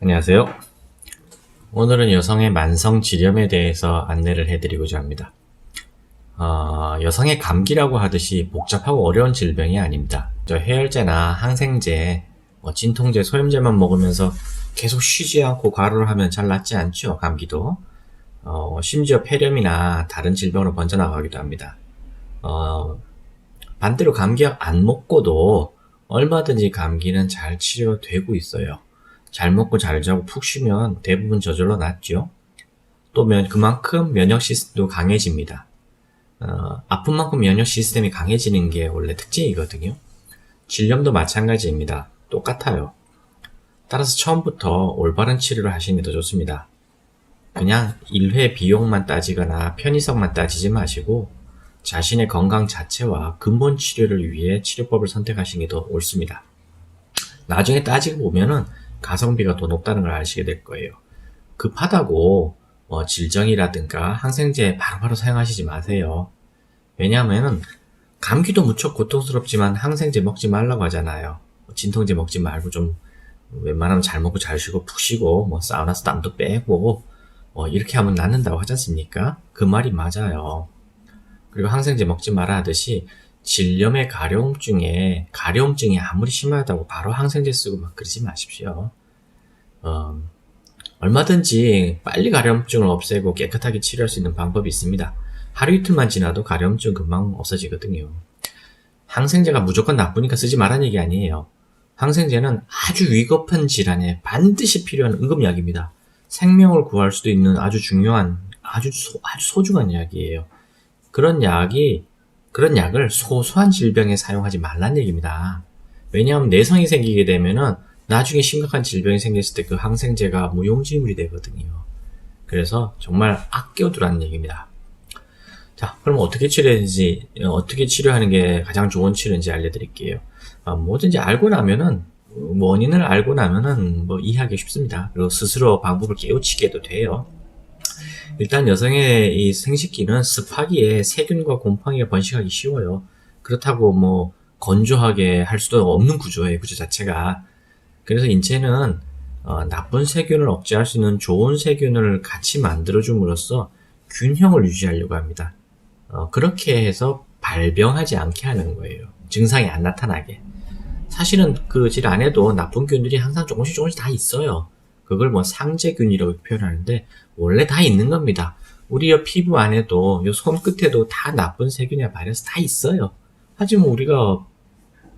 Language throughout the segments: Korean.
안녕하세요. 오늘은 여성의 만성 질염에 대해서 안내를 해드리고자 합니다. 여성의 감기라고 하듯이 복잡하고 어려운 질병이 아닙니다. 해열제나 항생제, 진통제, 소염제만 먹으면서 계속 쉬지 않고 과로를 하면 잘 낫지 않죠, 감기도. 심지어 폐렴이나 다른 질병으로 번져나가기도 합니다. 반대로 감기약 안 먹고도 얼마든지 감기는 잘 치료되고 있어요. 잘 먹고 잘 자고 푹 쉬면 대부분 저절로 낫죠. 또 그만큼 면역 시스템도 강해집니다. 아픈 만큼 면역 시스템이 강해지는 게 원래 특징이거든요. 질염도 마찬가지입니다. 똑같아요. 따라서 처음부터 올바른 치료를 하시는 게 더 좋습니다. 그냥 1회 비용만 따지거나 편의성만 따지지 마시고 자신의 건강 자체와 근본 치료를 위해 치료법을 선택하시는 게 더 옳습니다. 나중에 따지고 보면은 가성비가 더 높다는 걸 아시게 될 거예요. 급하다고 질정이라든가 항생제 바로바로 사용하시지 마세요. 왜냐하면 감기도 무척 고통스럽지만 항생제 먹지 말라고 하잖아요. 진통제 먹지 말고 좀 웬만하면 잘 먹고 잘 쉬고 푹 쉬고 사우나에서 땀도 빼고 이렇게 하면 낫는다고 하지 않습니까? 그 말이 맞아요. 그리고 항생제 먹지 마라 하듯이 질염의 가려움증이 아무리 심하다고 바로 항생제 쓰고 막 그러지 마십시오. 얼마든지 빨리 가려움증을 없애고 깨끗하게 치료할 수 있는 방법이 있습니다. 하루 이틀만 지나도 가려움증 금방 없어지거든요. 항생제가 무조건 나쁘니까 쓰지 말라는 얘기 아니에요. 항생제는 아주 위급한 질환에 반드시 필요한 응급약입니다. 생명을 구할 수도 있는 아주 중요한, 아주 소중한 약이에요. 그런 약을 소소한 질병에 사용하지 말란 얘기입니다. 왜냐하면 내성이 생기게 되면은 나중에 심각한 질병이 생겼을 때 그 항생제가 무용지물이 되거든요. 그래서 정말 아껴두라는 얘기입니다. 자, 그럼 어떻게 치료하는 게 가장 좋은 치료인지 알려드릴게요. 뭐든지 원인을 알고 나면은 이해하기 쉽습니다. 그리고 스스로 방법을 깨우치게 도 돼요. 일단 여성의 이 생식기는 습하기에 세균과 곰팡이가 번식하기 쉬워요. 그렇다고 건조하게 할 수도 없는 구조예요, 구조 자체가. 그래서 인체는 나쁜 세균을 억제할 수 있는 좋은 세균을 같이 만들어줌으로써 균형을 유지하려고 합니다. 그렇게 해서 발병하지 않게 하는 거예요. 증상이 안 나타나게. 사실은 그 질 안에도 나쁜 균들이 항상 조금씩 다 있어요. 그걸 상재균이라고 표현하는데 원래 다 있는 겁니다. 우리 피부 안에도 손끝에도 다 나쁜 세균이나 바이러스 다 있어요. 하지만 우리가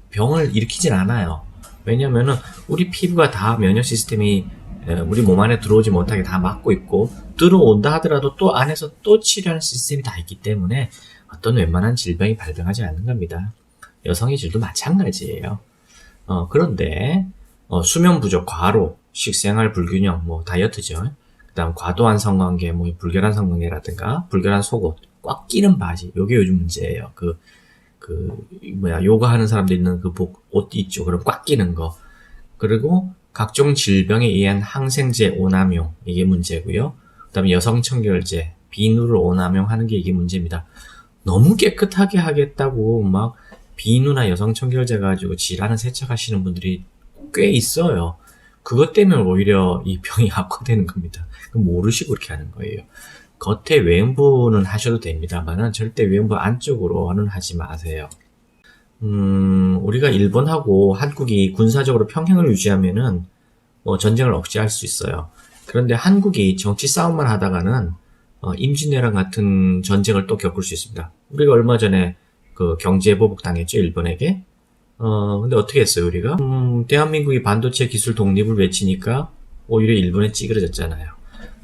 병을 일으키진 않아요. 왜냐면은 우리 피부가 다 면역 시스템이 우리 몸 안에 들어오지 못하게 다 막고 있고, 들어온다 하더라도 또 안에서 또 치료하는 시스템이 다 있기 때문에 어떤 웬만한 질병이 발병하지 않는 겁니다. 여성의 질도 마찬가지예요. 그런데 수면 부족, 과로, 식생활 불균형, 다이어트죠. 그 다음 과도한 성관계, 불결한 성관계라든가 불결한 속옷, 꽉 끼는 바지, 요게 요즘 문제예요. 요가 하는 사람들 있는 옷 있죠. 그럼 꽉 끼는 거. 그리고 각종 질병에 의한 항생제 오남용, 이게 문제고요. 그 다음에 여성청결제, 비누를 오남용하는 게 이게 문제입니다. 너무 깨끗하게 하겠다고 비누나 여성청결제 가지고 질환을 세척하시는 분들이 꽤 있어요. 그것 때문에 오히려 이 병이 악화되는 겁니다. 모르시고 그렇게 하는 거예요. 겉에 외음부는 하셔도 됩니다만은 절대 외음부 안쪽으로는 하지 마세요. 우리가 일본하고 한국이 군사적으로 평행을 유지하면은 전쟁을 억제할 수 있어요. 그런데 한국이 정치 싸움만 하다가는 임진왜란 같은 전쟁을 또 겪을 수 있습니다. 우리가 얼마 전에 경제 보복 당했죠, 일본에게. 근데 어떻게 했어요, 우리가? 대한민국이 반도체 기술 독립을 외치니까 오히려 일본에 찌그러졌잖아요.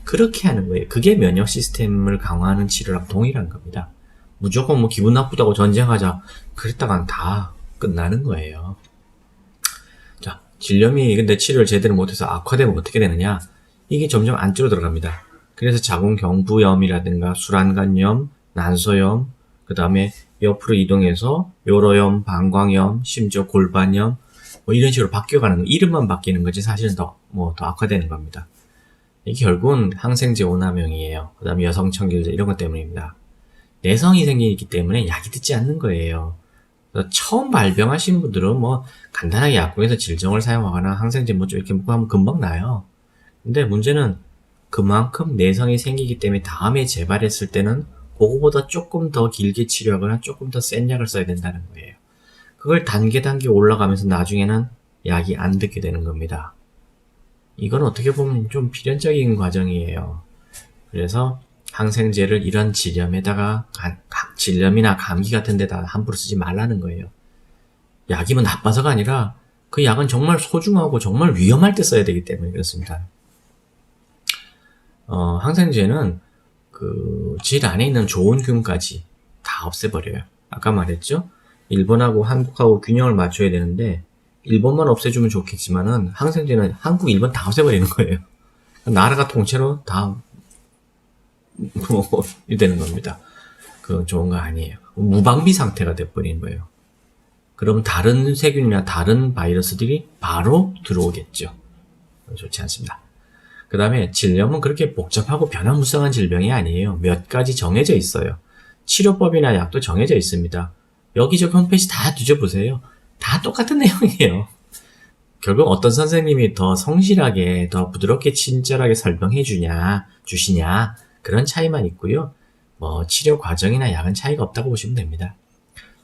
그렇게 하는 거예요. 그게 면역 시스템을 강화하는 치료랑 동일한 겁니다. 무조건 기분 나쁘다고 전쟁하자 그랬다간 다 끝나는 거예요. 자, 질염이 근데 치료를 제대로 못해서 악화되면 어떻게 되느냐? 이게 점점 안쪽으로 들어갑니다. 그래서 자궁경부염이라든가 술안간염, 난소염, 그 다음에 옆으로 이동해서 요로염, 방광염, 심지어 골반염 이런 식으로 바뀌어가는 거. 이름만 바뀌는 거지 사실은 더 악화되는 겁니다. 이게 결국은 항생제 오남용이에요. 그 다음에 여성청결제 이런 것 때문입니다. 내성이 생기기 때문에 약이 듣지 않는 거예요. 처음 발병하신 분들은 간단하게 약국에서 질정을 사용하거나 항생제 좀 이렇게 먹고 하면 금방 나요. 근데 문제는 그만큼 내성이 생기기 때문에 다음에 재발했을 때는 그거보다 조금 더 길게 치료하거나 조금 더 센 약을 써야 된다는 거예요. 그걸 단계 올라가면서 나중에는 약이 안 듣게 되는 겁니다. 이건 어떻게 보면 좀 필연적인 과정이에요. 그래서 항생제를 이런 질염에다가 질염이나 감기 같은 데다 함부로 쓰지 말라는 거예요. 약이면 나빠서가 아니라 그 약은 정말 소중하고 정말 위험할 때 써야 되기 때문에 그렇습니다. 항생제는 그 질 안에 있는 좋은 균까지 다 없애버려요. 아까 말했죠? 일본하고 한국하고 균형을 맞춰야 되는데 일본만 없애주면 좋겠지만은 항생제는 한국, 일본 다 없애버리는 거예요. 나라가 통째로 다 되는 겁니다. 그건 좋은 거 아니에요. 무방비 상태가 돼버리는 거예요. 그럼 다른 세균이나 다른 바이러스들이 바로 들어오겠죠. 좋지 않습니다. 그 다음에 질염은 그렇게 복잡하고 변화무쌍한 질병이 아니에요. 몇 가지 정해져 있어요. 치료법이나 약도 정해져 있습니다. 여기저기 홈페이지 다 뒤져보세요. 다 똑같은 내용이에요. 결국 어떤 선생님이 더 성실하게, 더 부드럽게 친절하게 설명해 주시냐 그런 차이만 있고요. 뭐 치료 과정이나 약은 차이가 없다고 보시면 됩니다.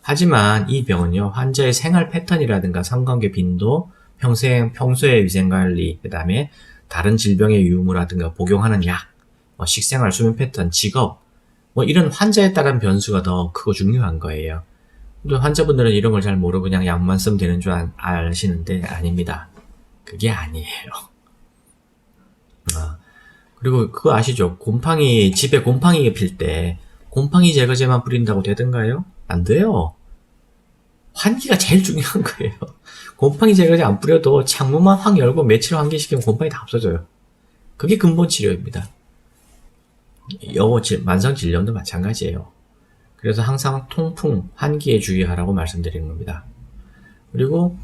하지만 이 병은요, 환자의 생활 패턴이라든가 성관계 빈도, 평소의 위생관리, 그 다음에 다른 질병의 유무라든가 복용하는 약, 식생활, 수면 패턴, 직업, 이런 환자에 따른 변수가 더 크고 중요한 거예요. 환자분들은 이런 걸 잘 모르고 그냥 약만 쓰면 되는 줄 아시는데 아닙니다. 그게 아니에요. 그리고 그거 아시죠? 집에 곰팡이가 필 때 곰팡이 제거제만 뿌린다고 되던가요? 안 돼요. 환기가 제일 중요한 거예요. 곰팡이 제거제 안 뿌려도 창문만 확 열고 며칠 환기시키면 곰팡이 다 없어져요. 그게 근본 치료입니다. 만성 질염도 마찬가지예요. 그래서 항상 통풍, 환기에 주의하라고 말씀드리는 겁니다. 그리고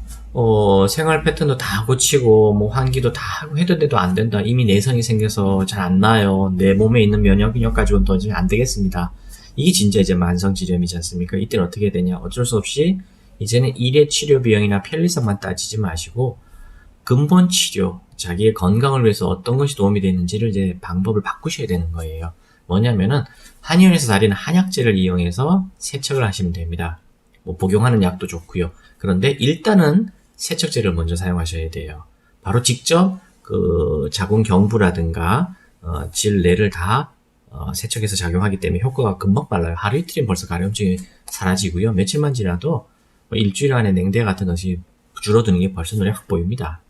생활 패턴도 다 고치고 환기도 다 해도 안 된다. 이미 내성이 생겨서 잘 안 나요. 내 몸에 있는 면역력 가지고는 더 안 되겠습니다. 이게 진짜 이제 만성 질염이지 않습니까? 이때는 어떻게 되냐? 어쩔 수 없이 이제는 일회 치료 비용이나 편리성만 따지지 마시고 근본 치료, 자기의 건강을 위해서 어떤 것이 도움이 되는지를 이제 방법을 바꾸셔야 되는 거예요. 뭐냐면은 한의원에서 다리는 한약재를 이용해서 세척을 하시면 됩니다. 복용하는 약도 좋고요. 그런데 일단은 세척제를 먼저 사용하셔야 돼요. 바로 직접 그 자궁 경부라든가 질내를 다 세척해서 작용하기 때문에 효과가 금방 빨라요. 하루 이틀이면 벌써 가려움증이 사라지고요. 며칠만 지나도 일주일 안에 냉대 같은 것이 줄어드는 게 벌써 눈에 확 보입니다.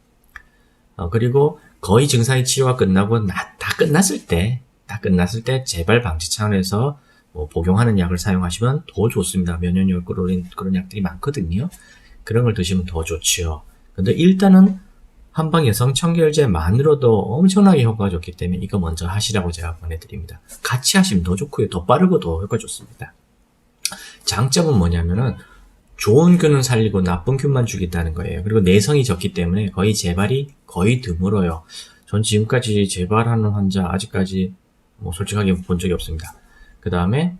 그리고 거의 증상의 치료가 끝나고 다 끝났을 때 재발 방지 차원에서 복용하는 약을 사용하시면 더 좋습니다. 면역력을 끌어올린 그런 약들이 많거든요. 그런 걸 드시면 더 좋지요. 근데 일단은 한방 여성 청결제만으로도 엄청나게 효과가 좋기 때문에 이거 먼저 하시라고 제가 권해드립니다. 같이 하시면 더 좋고요. 더 빠르고 더 효과 좋습니다. 장점은 뭐냐면은 좋은 균은 살리고 나쁜 균만 죽인다는 거예요. 그리고 내성이 적기 때문에 거의 재발이 거의 드물어요. 전 지금까지 재발하는 환자 아직까지 솔직하게 본 적이 없습니다. 그 다음에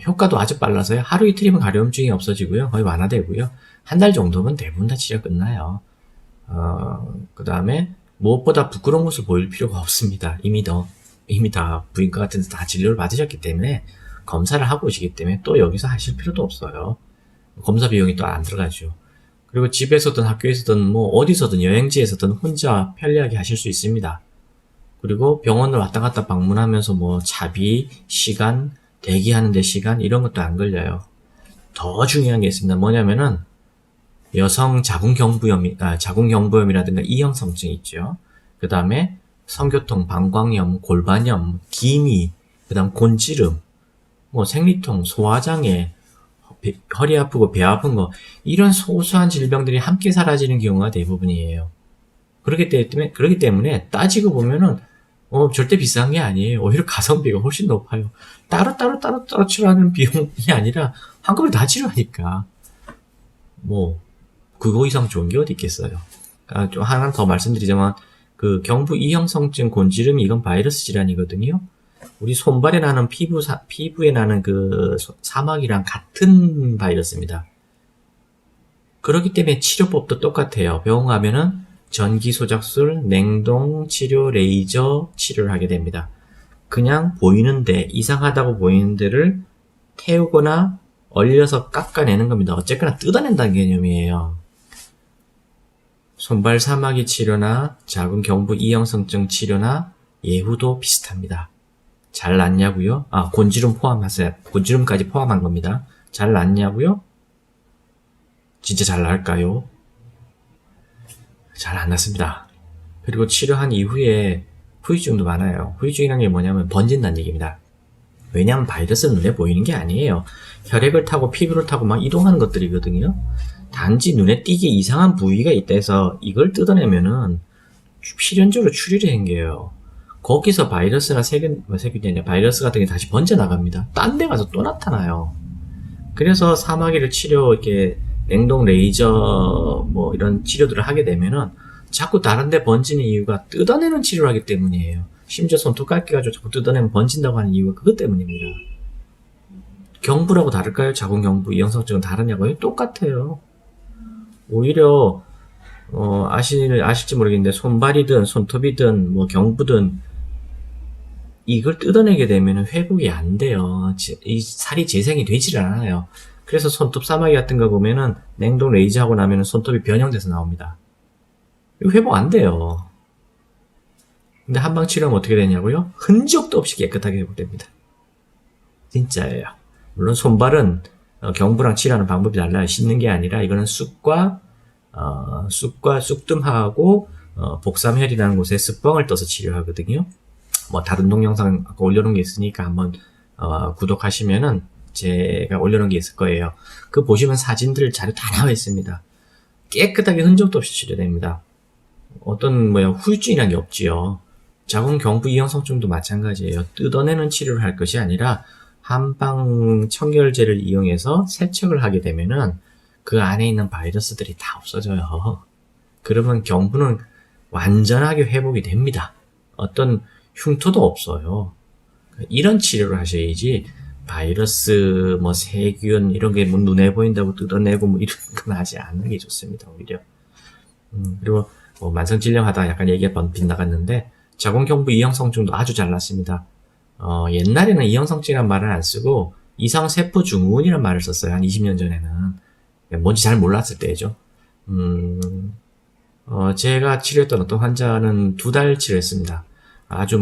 효과도 아주 빨라서요. 하루 이틀이면 가려움증이 없어지고요. 거의 완화되고요. 한 달 정도면 대부분 다 치료 끝나요. 그 다음에 무엇보다 부끄러운 것을 보일 필요가 없습니다. 이미 다 부인과 같은 데서 다 진료를 받으셨기 때문에 검사를 하고 오시기 때문에 또 여기서 하실 필요도 없어요. 검사 비용이 또 안 들어가죠. 그리고 집에서든 학교에서든 어디서든 여행지에서든 혼자 편리하게 하실 수 있습니다. 그리고 병원을 왔다 갔다 방문하면서 차비, 시간, 대기하는데 시간 이런 것도 안 걸려요. 더 중요한 게 있습니다. 뭐냐면은 여성 자궁경부염이라든가 이형성증 있죠. 그 다음에 성교통, 방광염, 골반염, 기미, 그 다음 곤지름, 생리통, 소화장애, 허리 아프고 배 아픈 거 이런 소소한 질병들이 함께 사라지는 경우가 대부분이에요. 그렇기 때문에 따지고 보면은 절대 비싼 게 아니에요. 오히려 가성비가 훨씬 높아요. 따로 치료하는 비용이 아니라 한꺼번에 다 치료하니까 그거 이상 좋은 게 어디 있겠어요. 좀 하나 더 말씀드리자면 그 경부 이형성증 곤지름이 이건 바이러스 질환이거든요. 우리 손발에 나는 피부에 나는 그 사막이랑 같은 바이러스입니다. 그렇기 때문에 치료법도 똑같아요. 병원 가면은 전기 소작술, 냉동 치료, 레이저 치료를 하게 됩니다. 그냥 보이는데, 이상하다고 보이는 데를 태우거나 얼려서 깎아내는 겁니다. 어쨌거나 뜯어낸다는 개념이에요. 손발 사마귀 치료나 작은 경부 이형성증 치료나 예후도 비슷합니다. 잘 낫냐고요? 곤지름 포함하세요. 곤지름까지 포함한 겁니다. 잘 낫냐고요? 진짜 잘 나을까요? 잘 안 낫습니다. 그리고 치료한 이후에 후유증도 많아요. 후유증이라는 게 뭐냐면 번진다는 얘기입니다. 왜냐하면 바이러스는 눈에 보이는 게 아니에요. 혈액을 타고 피부를 타고 막 이동하는 것들이거든요. 단지 눈에 띄게 이상한 부위가 있다 해서 이걸 뜯어내면은 필연적으로 출혈이 생겨요. 거기서 바이러스나 세균이 아니라 바이러스 같은 게 다시 번져나갑니다. 딴 데 가서 또 나타나요. 그래서 사마귀를 치료, 이렇게 냉동 레이저 뭐 이런 치료들을 하게 되면은 자꾸 다른 데 번지는 이유가 뜯어내는 치료를 하기 때문이에요. 심지어 손톱 깎기 가지고 자꾸 뜯어내면 번진다고 하는 이유가 그것 때문입니다. 경부라고 다를까요? 자궁 경부 이형성증은 다르냐고요? 똑같아요. 오히려 아실지 모르겠는데 손발이든 손톱이든 뭐 경부든 이걸 뜯어내게 되면 회복이 안 돼요. 이 살이 재생이 되질 않아요. 그래서 손톱 사마귀 같은 거 보면은 냉동 레이저 하고 나면 손톱이 변형돼서 나옵니다. 이거 회복 안 돼요. 근데 한방 치료하면 어떻게 되냐고요? 흔적도 없이 깨끗하게 회복됩니다. 진짜예요. 물론 손발은 경부랑 치료하는 방법이 달라요. 씻는 게 아니라 이거는 쑥과 쑥뜸하고 복삼혈이라는 곳에 습뻥을 떠서 치료하거든요. 뭐 다른 동영상 아까 올려놓은 게 있으니까 한번 구독하시면은 제가 올려놓은 게 있을 거예요. 그 보시면 사진들 자료 다 나와 있습니다. 깨끗하게 흔적도 없이 치료됩니다. 어떤 후유증이라는 게 없지요. 자궁 경부 이형성증도 마찬가지예요. 뜯어내는 치료를 할 것이 아니라 한방 청결제를 이용해서 세척을 하게 되면은 그 안에 있는 바이러스들이 다 없어져요. 그러면 경부는 완전하게 회복이 됩니다. 어떤 흉터도 없어요. 이런 치료를 하셔야지 바이러스, 세균 이런 게 눈에 보인다고 뜯어내고 이런 건 하지 않는 게 좋습니다. 오히려. 그리고 만성질환하다 약간 얘기가 빗나갔는데 자궁경부 이형성증도 아주 잘 낫습니다. 옛날에는 이형성증이란 말을 안 쓰고 이상세포증후군이란 말을 썼어요. 한 20년 전에는. 뭔지 잘 몰랐을 때죠. 제가 치료했던 어떤 환자는 2달 치료했습니다. 아주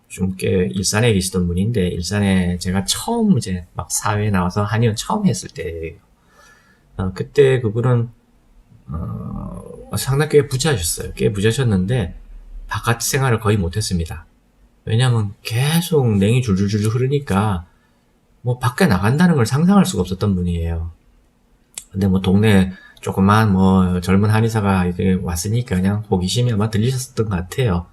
좀 꽤 일산에 계시던 분인데, 일산에 제가 처음 막 사회에 나와서 한의원 처음 했을 때예요. 그때 그분은, 상당히 꽤 부자셨어요. 꽤 부자셨는데, 바깥 생활을 거의 못했습니다. 왜냐면 계속 냉이 줄줄줄 흐르니까, 밖에 나간다는 걸 상상할 수가 없었던 분이에요. 근데 동네 조그만 젊은 한의사가 이제 왔으니까 그냥 호기심이 아마 들리셨던 것 같아요.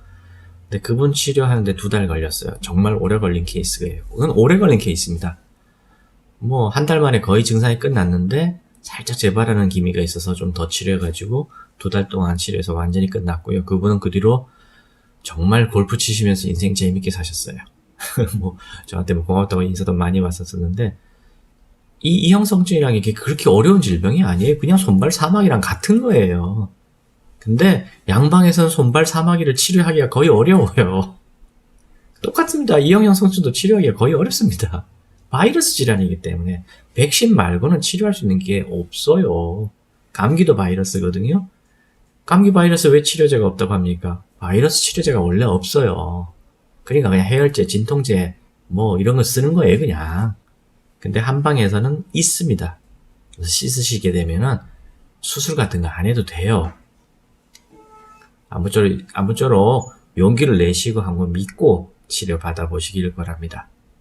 근데 그분 치료하는데 2달 걸렸어요. 정말 오래 걸린 케이스예요. 그건 오래 걸린 케이스입니다. 한 달 만에 거의 증상이 끝났는데 살짝 재발하는 기미가 있어서 좀 더 치료해가지고 2달 동안 치료해서 완전히 끝났고요. 그분은 그 뒤로 정말 골프 치시면서 인생 재밌게 사셨어요. 저한테 고맙다고 인사도 많이 왔었는데 이 이형성증이라는 게 그렇게 어려운 질병이 아니에요. 그냥 손발 사마귀랑 같은 거예요. 근데 양방에서는 손발 사마귀를 치료하기가 거의 어려워요. 똑같습니다. 이형성증도 치료하기가 거의 어렵습니다. 바이러스 질환이기 때문에 백신 말고는 치료할 수 있는 게 없어요. 감기도 바이러스거든요. 감기 바이러스 왜 치료제가 없다고 합니까? 바이러스 치료제가 원래 없어요. 그러니까 그냥 해열제, 진통제 이런 거 쓰는 거예요, 그냥. 근데 한방에서는 있습니다. 그래서 씻으시게 되면은 수술 같은 거 안 해도 돼요. 아무쪼록 용기를 내시고 한번 믿고 치료 받아보시길 바랍니다.